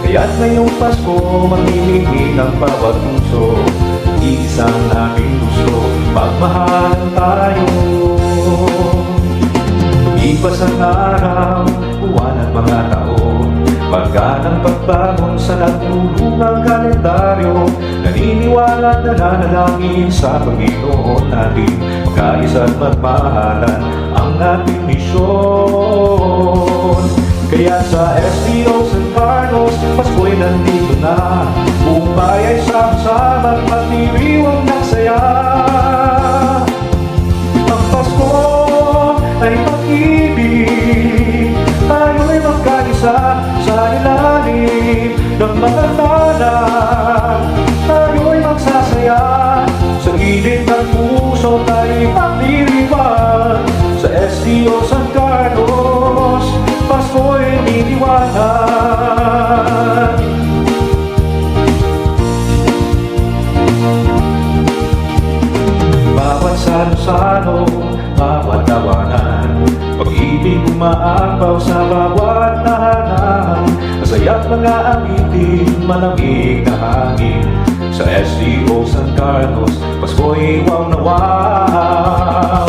Kaya't ngayong Pasko, maghihingi ng bawat puso, isang ating gusto, magmahalan tayo. Ipas ang araw, buwan at mga taon, magganang pagbangon sa nagtulungang kalendaryo. Naniniwala at nananalangin sa Panginoon natin, magkaisa at magmahalan ang ating misyon. Kaya sa SDO San Carlos, Pasko'y nandito na, buong baya'y sama-sama, magdiriwang ng saya. Ang Pasko ay pag-ibig, tayo'y magkaisa sa ilalim ng mga tala. Tayo'y magsasaya, sa init ng puso tayo'y magdiriwang. Sa SDO San Carlos, Pasko'y niniwanag. Bawat salo-salo, bawat tawanan, pag-ibig umaapaw sa bawat tahanan. Masaya't mga awitin, malamig na hangin. Sa SDO San Carlos, Pasko'y wow na wow.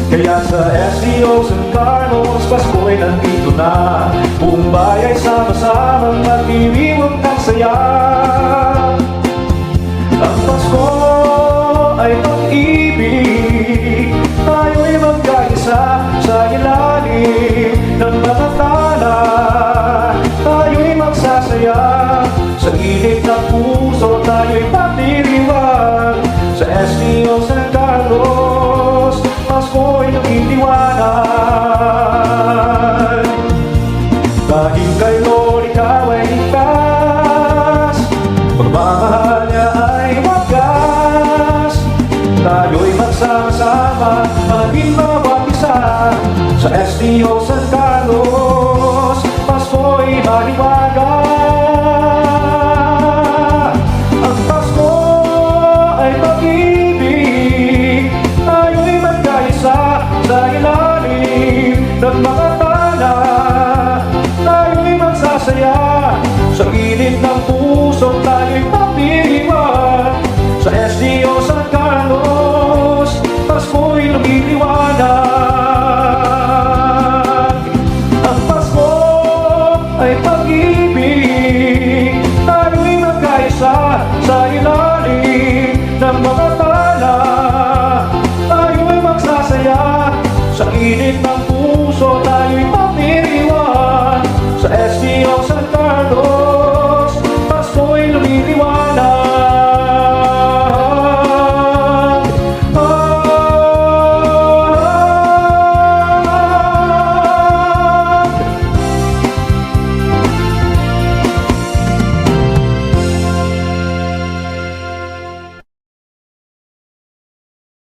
Kaya sa SDO San Carlos, Pasko'y nandito na, buong baya'y sama-samang magdiriwang ng saya. Ang Pasko ay pag-ibig, tayo'y magkaisa sa ilalim ng mga tala. Tayo'y magsasaya, sa init ng puso tayo'y magdiriwang. Sa SDO San Carlos, Pasko'y nagtitiwanag. Dahil kay Lord ikaw ay ligtas, pagmamahal niya ay wagas. Tayo'y magsama-sama, maging bawat isa. Sa SDO San Carlos, Pasko'y maliwaga. Ang Pasko ay pag-ibig, tayo'y magkaisa sa ilalim ng mga tala. Tayo'y magsasaya, sa init ng puso tayo'y papiriwan. Sa SDO San Carlos, Pasko'y lumiliwanag. Ang Pasko ay pag-ibig, tayo'y magkaisa sa ilalim ng mga tala. Tayo'y magsasaya, sa init